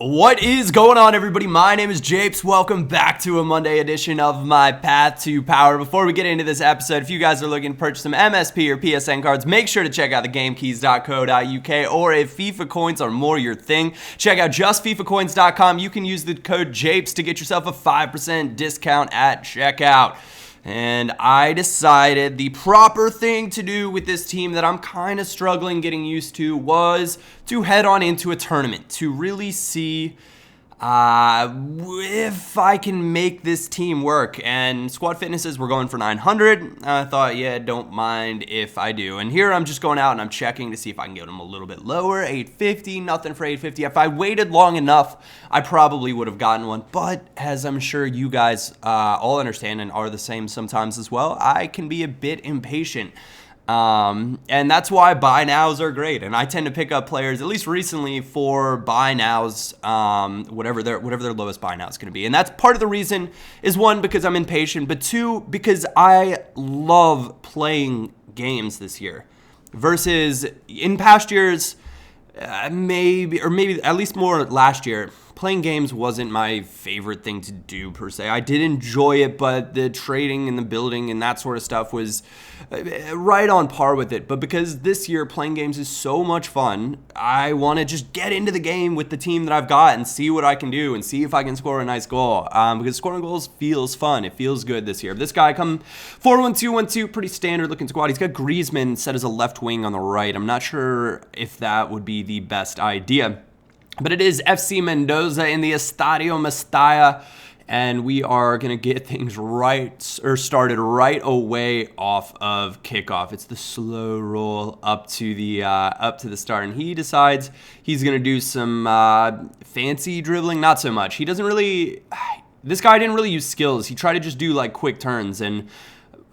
What is going on, everybody? My name is Japes. Welcome back to a Monday edition of my Path to Power. Before we get into this episode, if you guys are looking to purchase some MSP or PSN cards, make sure to check out the gamekeys.co.uk, or if FIFA coins are more your thing, check out justfifacoins.com. You can use the code JAPES to get yourself a 5% discount at checkout. And I decided the proper thing to do with this team that I'm kind of struggling getting used to was to head on into a tournament to really see if I can make this team work. And squad fitnesses, we're going for 900. I thought, yeah, don't mind if I do. And here I'm just going out and I'm checking to see if I can get them a little bit lower. 850, nothing for 850. If I waited long enough, I probably would have gotten one. But as I'm sure you guys all understand and are the same sometimes as well, I can be a bit impatient. And that's why buy nows are great. And I tend to pick up players, at least recently, for buy nows, whatever their lowest buy now is going to be. And that's part of the reason is, one, because I'm impatient, but two, because I love playing games this year versus in past years, maybe at least more last year. Playing games wasn't my favorite thing to do per se. I did enjoy it, but the trading and the building and that sort of stuff was right on par with it. But because this year playing games is so much fun, I want to just get into the game with the team that I've got and see what I can do and see if I can score a nice goal. Because scoring goals feels fun. It feels good this year. This guy come 4-1-2-1-2, pretty standard looking squad. He's got Griezmann set as a left wing on the right. I'm not sure if that would be the best idea. But it is FC Mendoza in the Estadio Mestalla, and we are going to get things started right away off of kickoff. It's the slow roll up to the start, and he decides he's going to do some fancy dribbling. Not so much. This guy didn't really use skills. He tried to just do like quick turns, and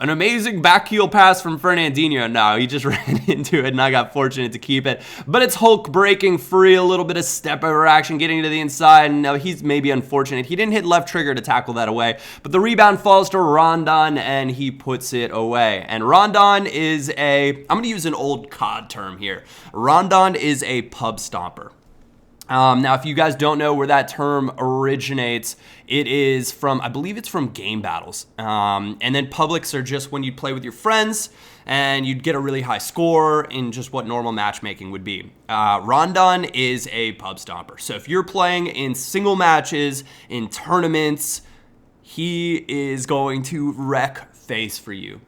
an amazing back heel pass from Fernandinho. No, he just ran into it, and I got fortunate to keep it. But it's Hulk breaking free, a little bit of step-over action, getting to the inside, and he's maybe unfortunate. He didn't hit left trigger to tackle that away, but the rebound falls to Rondon, and he puts it away. And Rondon is I'm going to use an old COD term here. Rondon is a pub stomper. Now, if you guys don't know where that term originates, it is from, I believe it's from game battles. And then publics are just when you'd play with your friends and you'd get a really high score in just what normal matchmaking would be. Rondon is a pub stomper. So if you're playing in single matches, in tournaments, he is going to wreck face for you.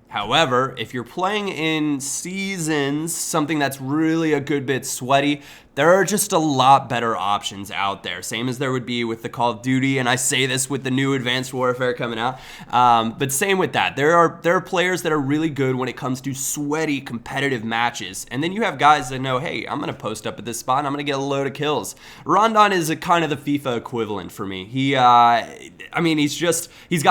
However, if you're playing in seasons, something that's really a good bit sweaty, there are just a lot better options out there. Same as there would be with the Call of Duty, and I say this with the new Advanced Warfare coming out. But same with that. There are players that are really good when it comes to sweaty, competitive matches. And then you have guys that know, hey, I'm going to post up at this spot, and I'm going to get a load of kills. Rondon is a kind of the FIFA equivalent for me. He's got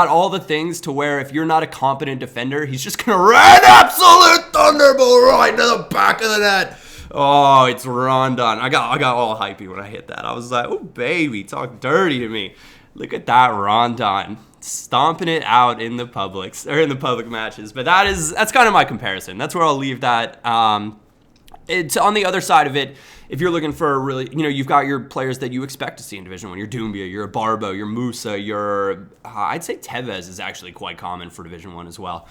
all the things to where if you're not a competent defender, he's just going to run absolute thunderbolt right to the back of the net. Oh, it's Rondon. I got all hypey when I hit that. I was like, oh, baby, talk dirty to me. Look at that Rondon stomping it out in the public matches. But that's kind of my comparison. That's where I'll leave that. It's on the other side of it. If you're looking for a really, you've got your players that you expect to see in Division 1. You're Doumbia, you're a Barbo, you're Musa, I'd say Tevez is actually quite common for Division 1 as well.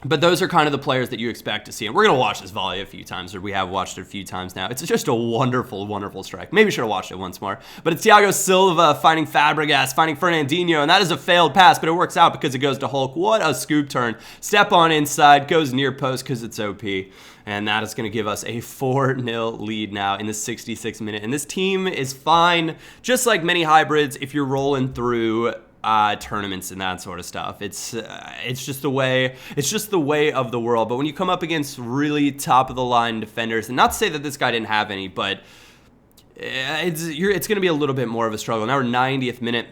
But those are kind of the players that you expect to see. And we're going to watch this volley a few times, or we have watched it a few times now. It's just a wonderful, wonderful strike. Maybe should have watched it once more. But it's Thiago Silva fighting Fabregas, fighting Fernandinho, and that is a failed pass, but it works out because it goes to Hulk. What a scoop turn. Step on inside, goes near post because it's OP. And that is going to give us a 4-0 lead now in the 66th minute. And this team is fine, just like many hybrids, if you're rolling through tournaments and that sort of stuff. It's just the way of the world. But when you come up against really top of the line defenders, and not to say that this guy didn't have any, but it's going to be a little bit more of a struggle. Now we're 90th minute.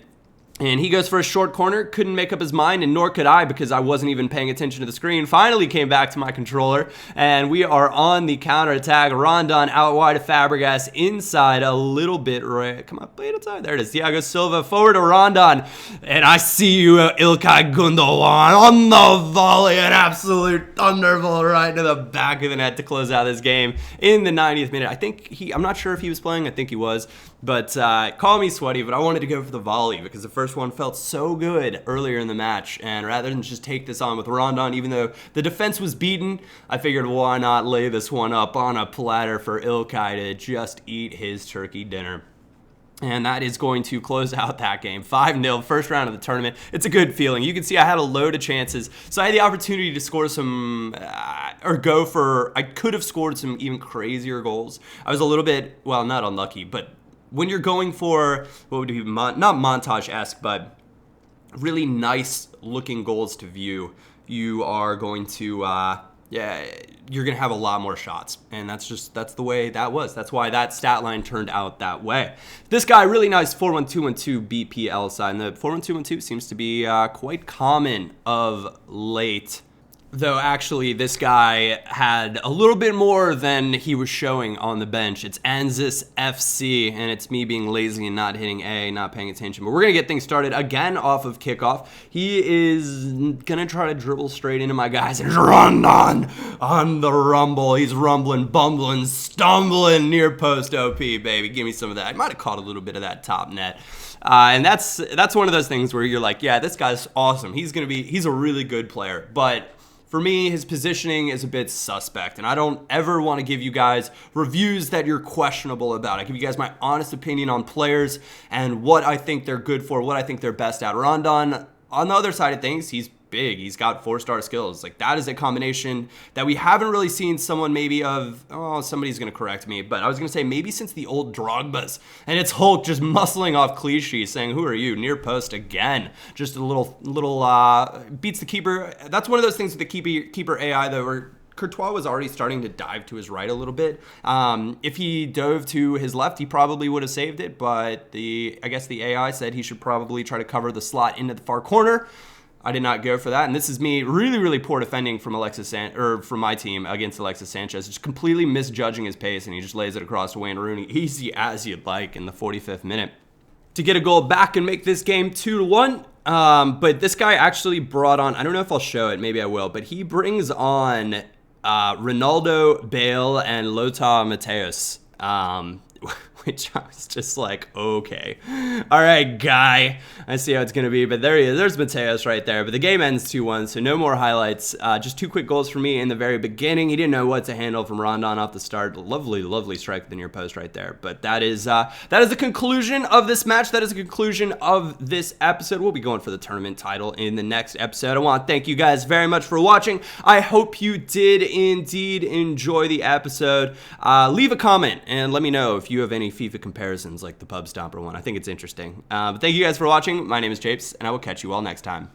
And he goes for a short corner, couldn't make up his mind, and nor could I because I wasn't even paying attention to the screen. Finally came back to my controller, and we are on the counterattack. Rondon out wide of Fabregas, inside a little bit. Right, come on, play it inside. There it is. Thiago Silva forward to Rondon, and I see you, Ilkay Gundogan, on the volley, an absolute thunderbolt right to the back of the net to close out this game in the 90th minute. I'm not sure if he was playing. I think he was. But call me sweaty, but I wanted to go for the volley because the first one felt so good earlier in the match. And rather than just take this on with Rondon, even though the defense was beaten, I figured why not lay this one up on a platter for Ilkay to just eat his turkey dinner. And that is going to close out that game. 5-0, first round of the tournament. It's a good feeling. You can see I had a load of chances. So I had the opportunity to score some, I could have scored some even crazier goals. I was a little bit, well, not unlucky, but when you're going for, what would be, not montage-esque, but really nice looking goals to view, you are going to, you're going to have a lot more shots. And that's the way that was. That's why that stat line turned out that way. This guy, really nice 4-1-2-1-2 BPL side. And the 4-1-2-1-2 seems to be quite common of late. Though actually this guy had a little bit more than he was showing on the bench. It's Anzus FC, and it's me being lazy and not hitting A, not paying attention. But we're going to get things started again off of kickoff. He is going to try to dribble straight into my guys and run on the rumble. He's rumbling, bumbling, stumbling near post OP, baby. Give me some of that. I might have caught a little bit of that top net. And that's one of those things where you're like, yeah, this guy's awesome. He's a really good player. But for me, his positioning is a bit suspect, and I don't ever want to give you guys reviews that you're questionable about. I give you guys my honest opinion on players and what I think they're good for, what I think they're best at. Rondon, on the other side of things, he's big. He's got 4-star skills. Like, that is a combination that we haven't really seen someone maybe of, somebody's going to correct me, but I was going to say maybe since the old Drogbas. And it's Hulk just muscling off Clichy saying, who are you? Near post again. Just a little beats the keeper. That's one of those things with the keeper AI, though, where Courtois was already starting to dive to his right a little bit. If he dove to his left, he probably would have saved it, but I guess the AI said he should probably try to cover the slot into the far corner. I did not go for that, and this is me really, really poor defending from from my team against Alexis Sanchez, just completely misjudging his pace, and he just lays it across to Wayne Rooney, easy as you'd like, in the 45th minute to get a goal back and make this game 2-1. But this guy actually brought on, I don't know if I'll show it, maybe I will, but he brings on Ronaldo, Bale, and Lothar Matthäus. Which I was just like, okay. All right, guy. I see how it's going to be. But there he is. There's Matthäus right there. But the game ends 2-1, so no more highlights. Just 2 quick goals for me in the very beginning. He didn't know what to handle from Rondon off the start. Lovely, lovely strike with the near post right there. But that is the conclusion of this match. That is the conclusion of this episode. We'll be going for the tournament title in the next episode. I want to thank you guys very much for watching. I hope you did indeed enjoy the episode. Leave a comment and let me know if you have any FIFA comparisons like the Pub Stomper one. I think it's interesting. But thank you guys for watching. My name is Japes, and I will catch you all next time.